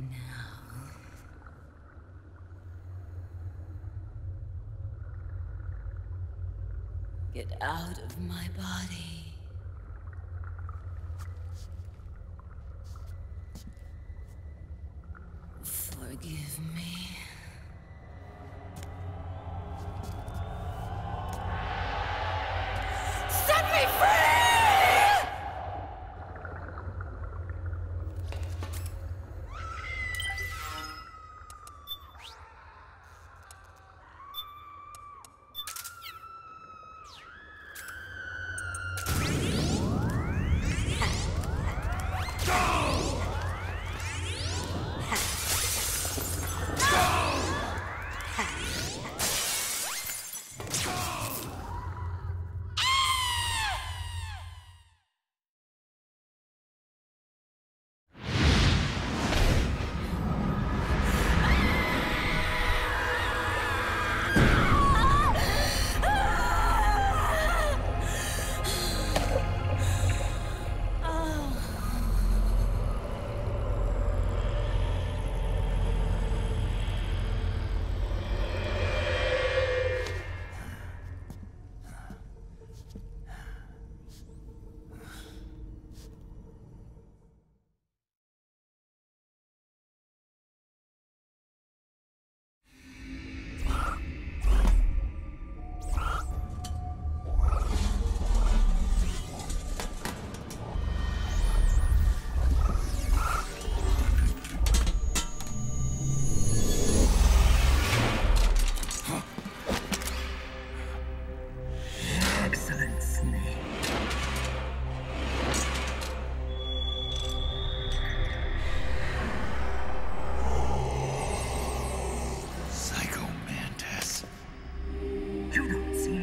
Now... get out of my body. Forgive me. Set me free!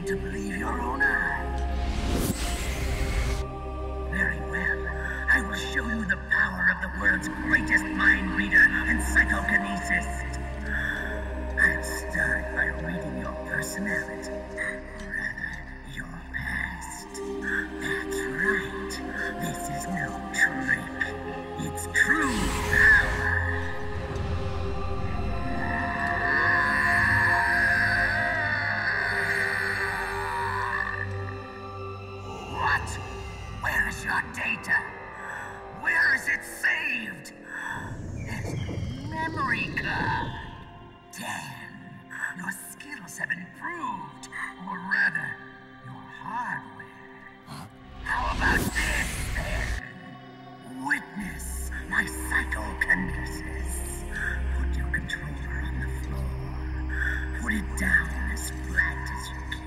To believe your own eyes. Very well. I will show you the power of the world's greatest mind reader and psychokinesis. I'll start by reading your personality. Rather, your past. That's right. This is no trick. It's true power. Where's your data? Where is it saved? There's no memory card. Damn, your skills have improved. Or rather, your hardware. How about this, then? Witness my psychokinesis. Put your controller on the floor. Put it down as flat as you can.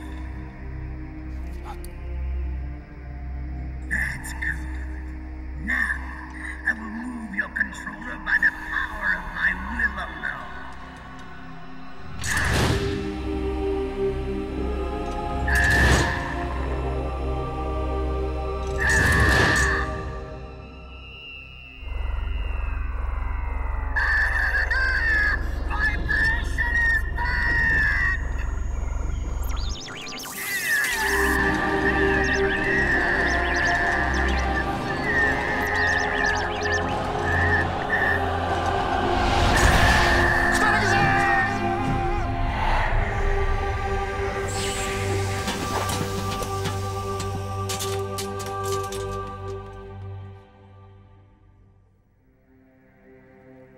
That's good. Now, I will move your controller by the power of my will alone. Vibration is back!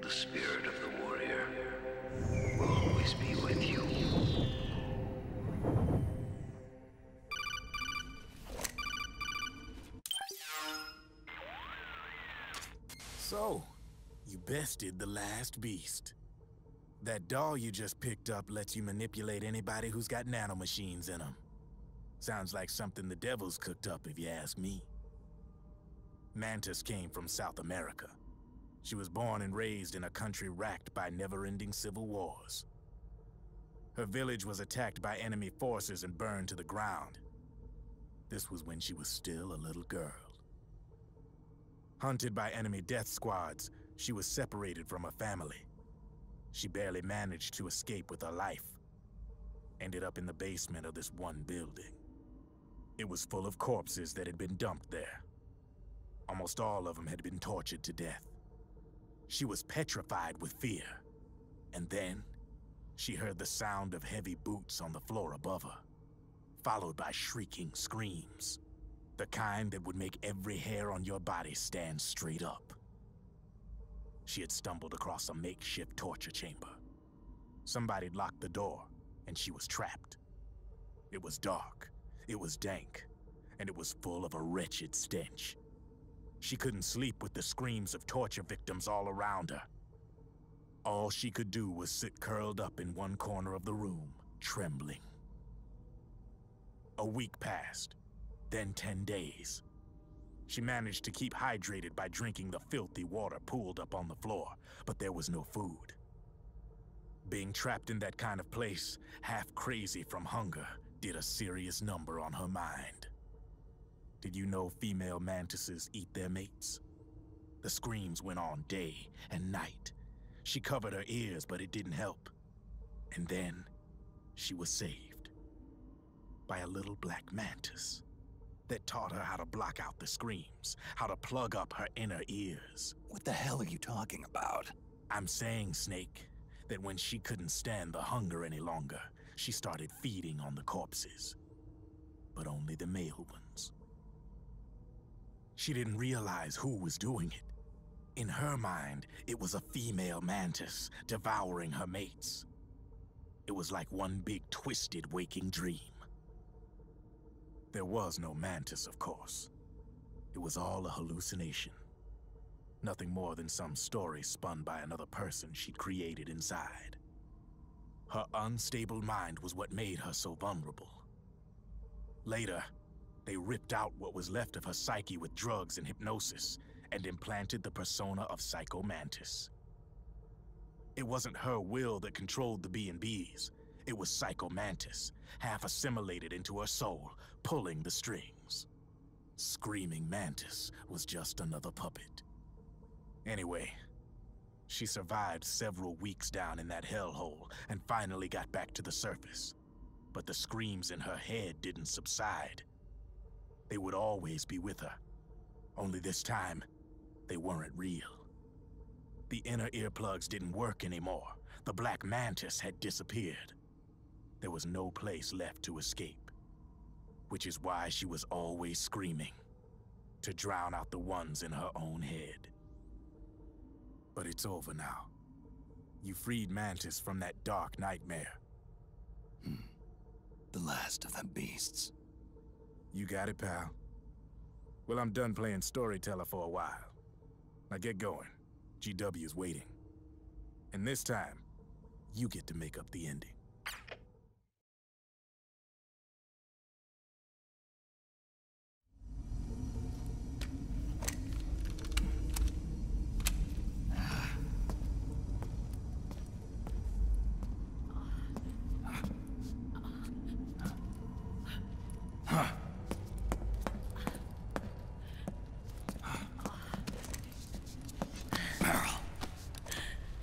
The spirit of the warrior will always be with you. So, you bested the last beast. That doll you just picked up lets you manipulate anybody who's got nanomachines in them. Sounds like something the devil's cooked up, if you ask me. Mantis came from South America. She was born and raised in a country racked by never-ending civil wars. Her village was attacked by enemy forces and burned to the ground. This was when she was still a little girl. Hunted by enemy death squads, she was separated from her family. She barely managed to escape with her life. Ended up in the basement of this one building. It was full of corpses that had been dumped there. Almost all of them had been tortured to death. She was petrified with fear. And then, she heard the sound of heavy boots on the floor above her, followed by shrieking screams. The kind that would make every hair on your body stand straight up. She had stumbled across a makeshift torture chamber. Somebody'd locked the door, and she was trapped. It was dark, it was dank, and it was full of a wretched stench. She couldn't sleep with the screams of torture victims all around her. All she could do was sit curled up in one corner of the room, trembling. A week passed, then 10 days. She managed to keep hydrated by drinking the filthy water pooled up on the floor, but there was no food. Being trapped in that kind of place, half crazy from hunger, did a serious number on her mind. Did you know female mantises eat their mates? The screams went on day and night. She covered her ears, but it didn't help. And then, she was saved by a little black mantis that taught her how to block out the screams, how to plug up her inner ears. What the hell are you talking about? I'm saying, Snake, that when she couldn't stand the hunger any longer, she started feeding on the corpses. But only the male ones. She didn't realize who was doing it. In her mind, it was a female mantis devouring her mates. It was like one big twisted waking dream. There was no mantis, of course. It was all a hallucination. Nothing more than some story spun by another person she'd created inside. Her unstable mind was what made her so vulnerable. Later, they ripped out what was left of her psyche with drugs and hypnosis, and implanted the persona of Psycho Mantis. It wasn't her will that controlled the B&Bs. It was Psycho Mantis, half assimilated into her soul, pulling the strings. Screaming Mantis was just another puppet. Anyway, she survived several weeks down in that hellhole and finally got back to the surface. But the screams in her head didn't subside. They would always be with her. Only this time, they weren't real. The inner earplugs didn't work anymore. The black mantis had disappeared. There was no place left to escape. Which is why she was always screaming, to drown out the ones in her own head. But it's over now. You freed Mantis from that dark nightmare. The last of them beasts. You got it, pal. Well, I'm done playing storyteller for a while. Now get going. GW's waiting. And this time, you get to make up the ending.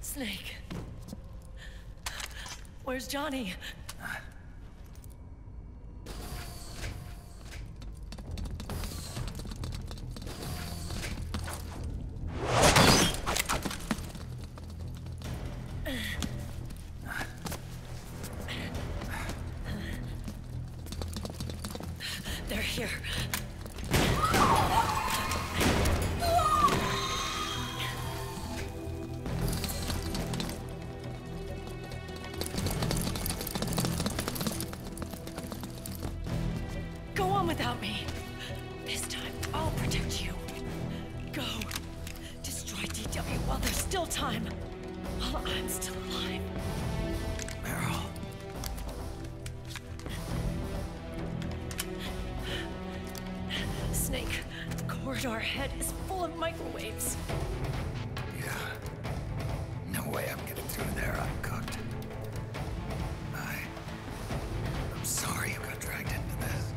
Snake. Where's Johnny? They're here. Go on without me. This time, I'll protect you. Go. Destroy DW while there's still time. While I'm still alive. Meryl. Snake, the corridor ahead is full of microwaves. Yeah. No way I'm getting through there uncooked. I'm sorry you got dragged into this.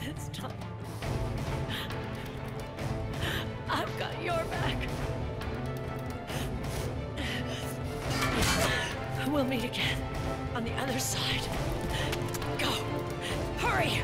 This time, I've got your back. We'll meet again on the other side. Go! Hurry!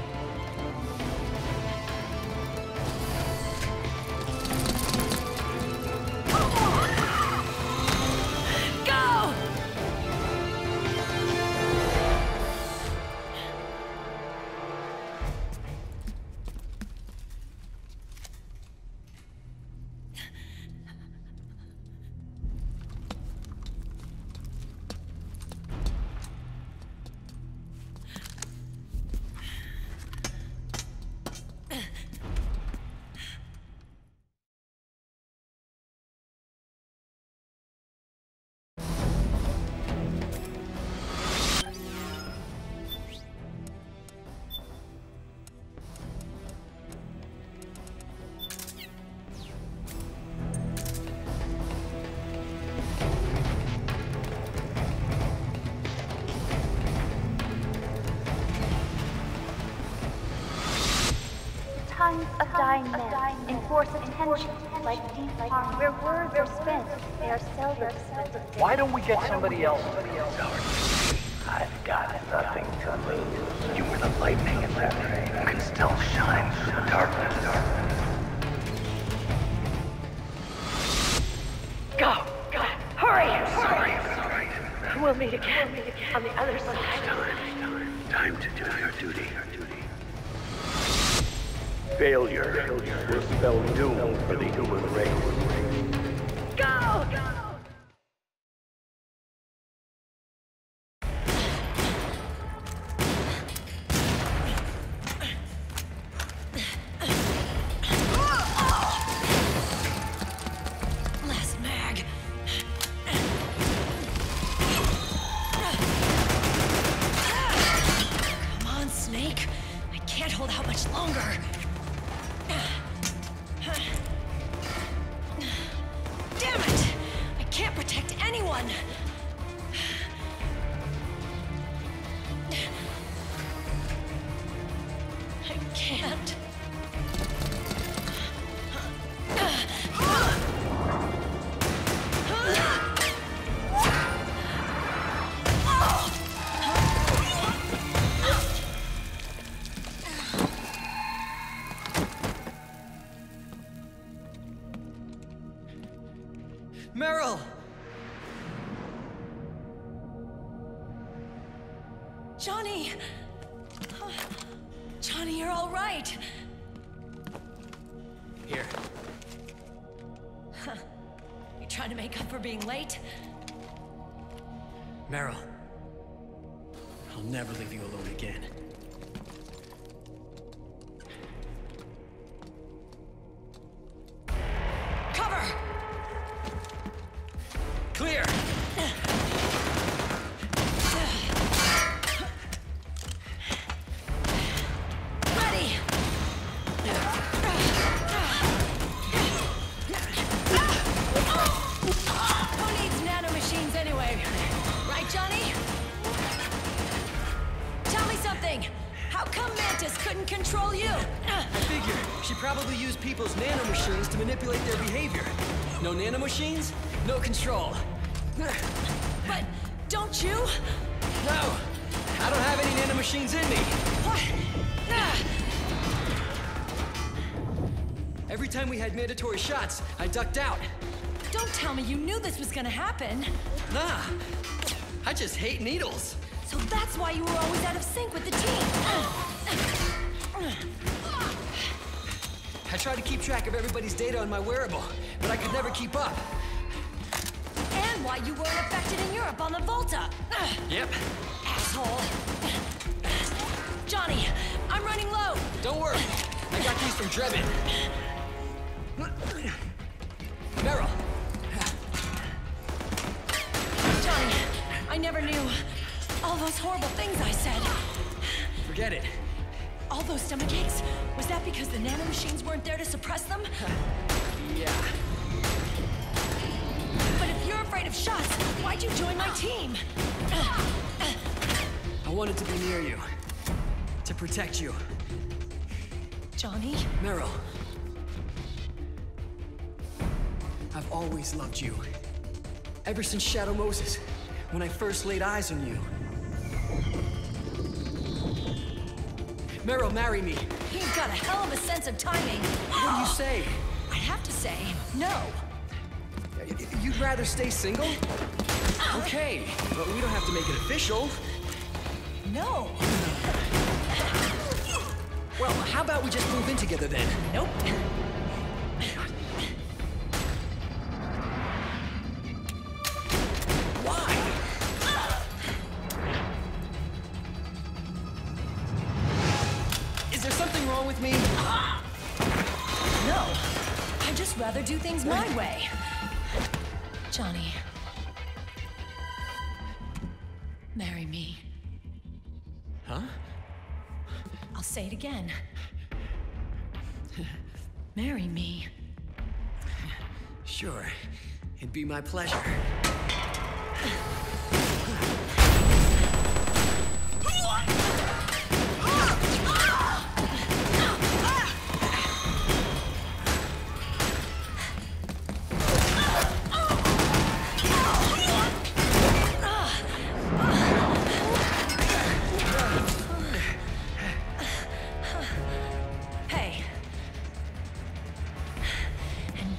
tongues of dying men enforce attention like deep harm. Where words are spent, they are seldom spent. Why don't we get somebody else? I've got nothing to lose. You were the lightning in that rain. You can still shine through the darkness. Go! Hurry! Sorry. We'll meet again on the other side. Time to do your duty. Failure will spell doom for the human race. Go! Last mag. Come on, Snake. I can't hold out much longer. Damn it! I can't protect anyone! I can't. Meryl! Johnny! Johnny, you're all right. Here. You trying to make up for being late? Meryl. I'll never leave you alone again. Cover! Clear! Ready! Who needs nanomachines anyway? Right, Johnny? Tell me something! How come Mantis couldn't control you? I figure she probably used people's nanomachines to manipulate their behavior. No nanomachines, no control. But don't you? No! I don't have any nanomachines in me! What? Every time we had mandatory shots, I ducked out. Don't tell me you knew this was gonna happen. Nah, I just hate needles. So that's why you were always out of sync with the team. I tried to keep track of everybody's data on my wearable, but I could never keep up. And why you weren't affected in Europe on the Volta. Yep. Asshole. Johnny, I'm running low. Don't worry. I got these from Drebin. Meryl. Johnny, I never knew all those horrible things I said. Forget it. All those stomach aches, was that because the nanomachines weren't there to suppress them? Yeah. But if you're afraid of shots, why'd you join my team? I wanted to be near you. To protect you. Johnny? Meryl. I've always loved you. Ever since Shadow Moses, when I first laid eyes on you. Meryl, marry me. You've got a hell of a sense of timing. What do you say? I'd have to say no. You'd rather stay single? Okay, but we don't have to make it official. No. Well, how about we just move in together then? Nope. Why? Is there something wrong with me? No. I'd just rather do things my way. Johnny. Marry me. Huh? I'll say it again. Marry me. Sure. It'd be my pleasure.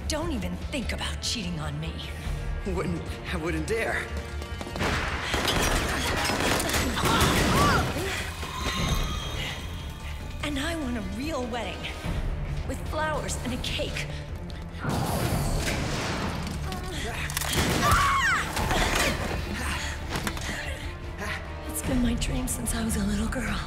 Don't even think about cheating on me. I wouldn't dare. And I want a real wedding. With flowers and a cake. It's been my dream since I was a little girl.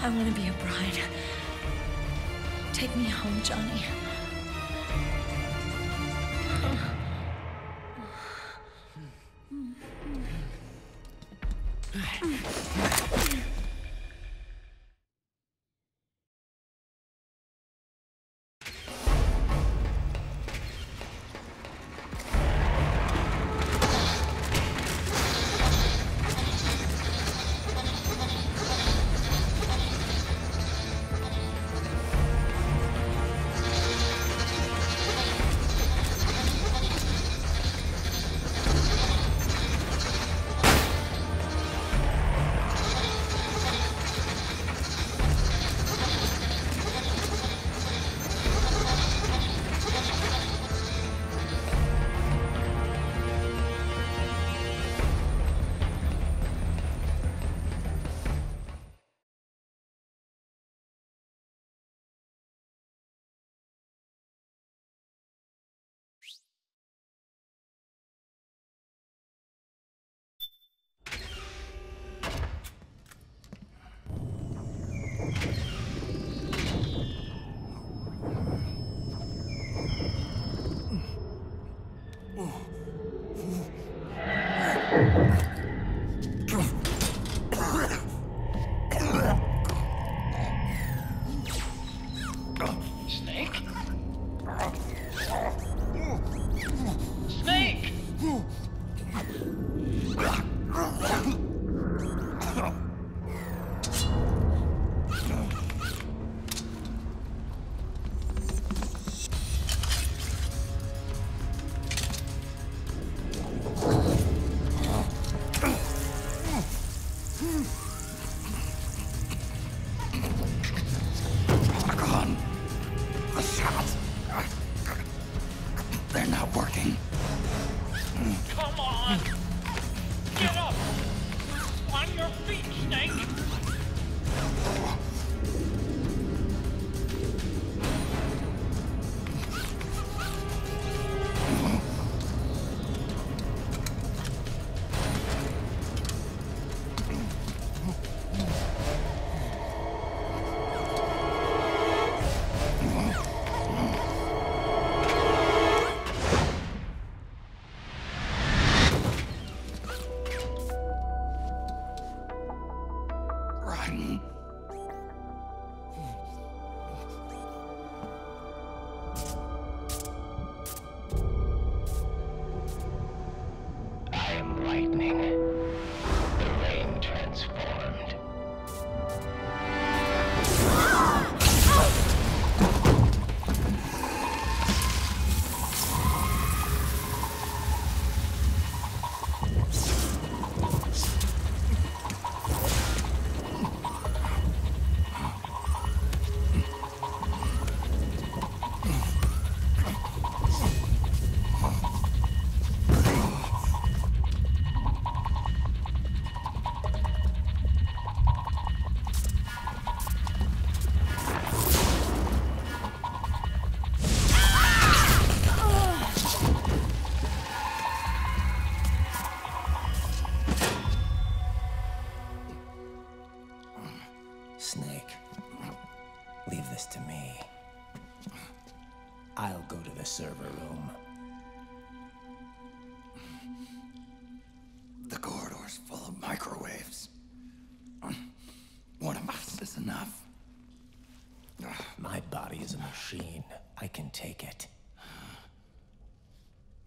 I want to be a bride. Take me home, Johnny. Snake? Snake! They're not working. Come on! Get up! On your feet, Snake! Run. I am lightning. The rain transformed. Snake, leave this to me. I'll go to the server room. The corridor's full of microwaves. One of us is enough. My body is a machine. I can take it.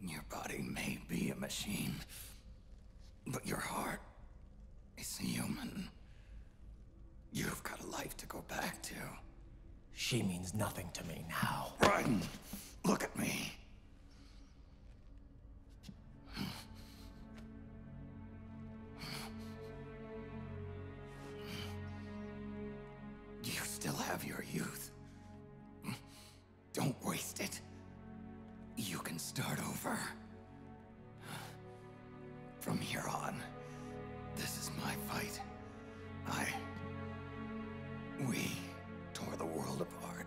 Your body may be a machine, but your heart is human. You've got a life to go back to. She means nothing to me now. Run! Look at me. You still have your youth. Don't waste it. You can start over. From here on, this is my fight. We tore the world apart.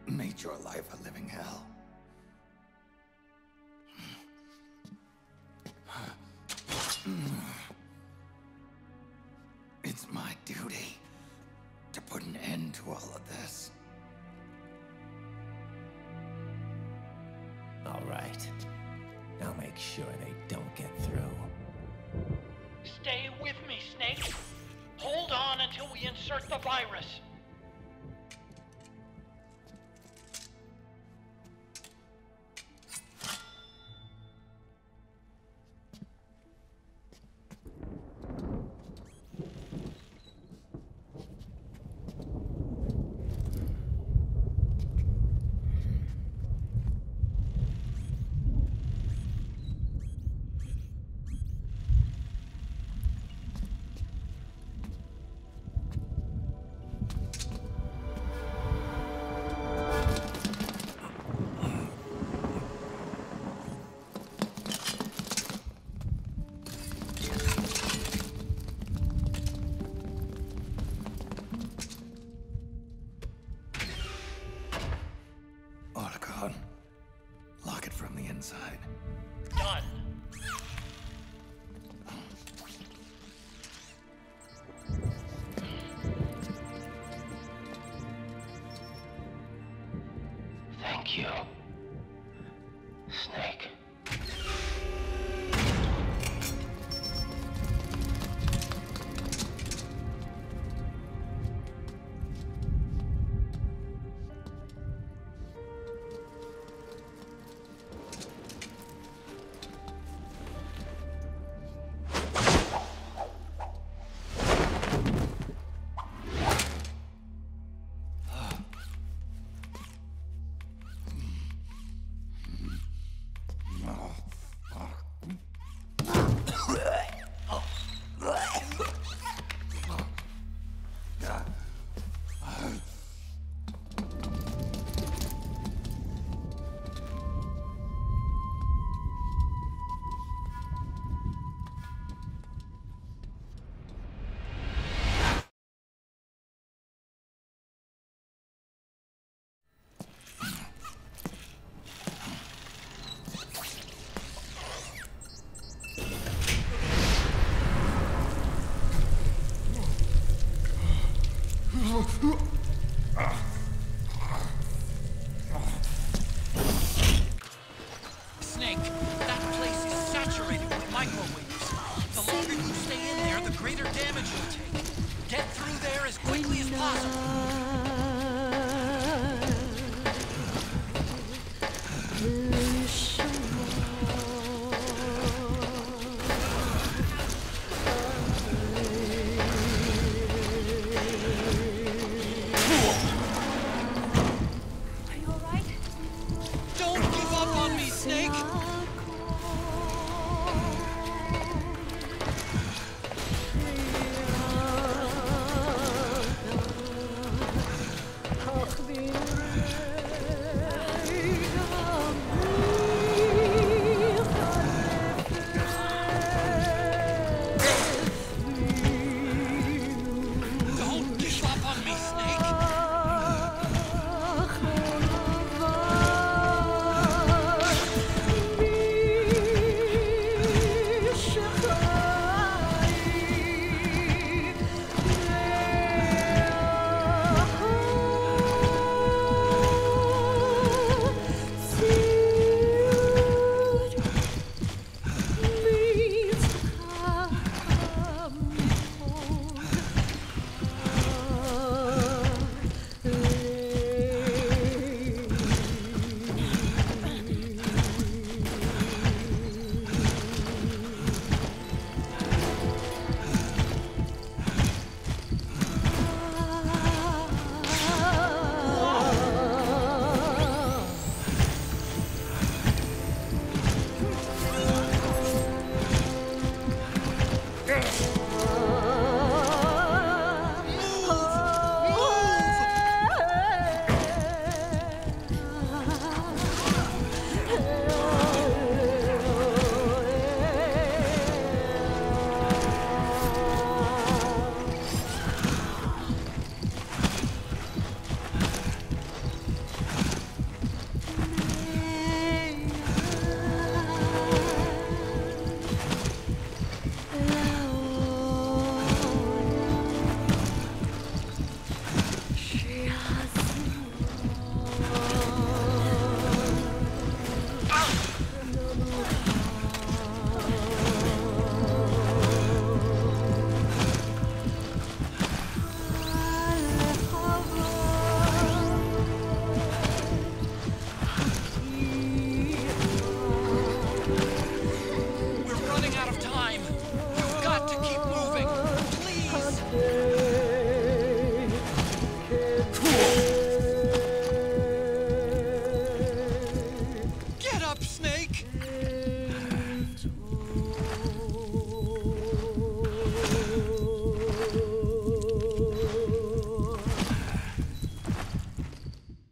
Made your life a living hell. It's my duty to put an end to all of this. All right. I'll make sure they don't get through. Stay with me, Snake. Hold on until we insert the virus. Lock it from the inside. Done. Thank you, Snake.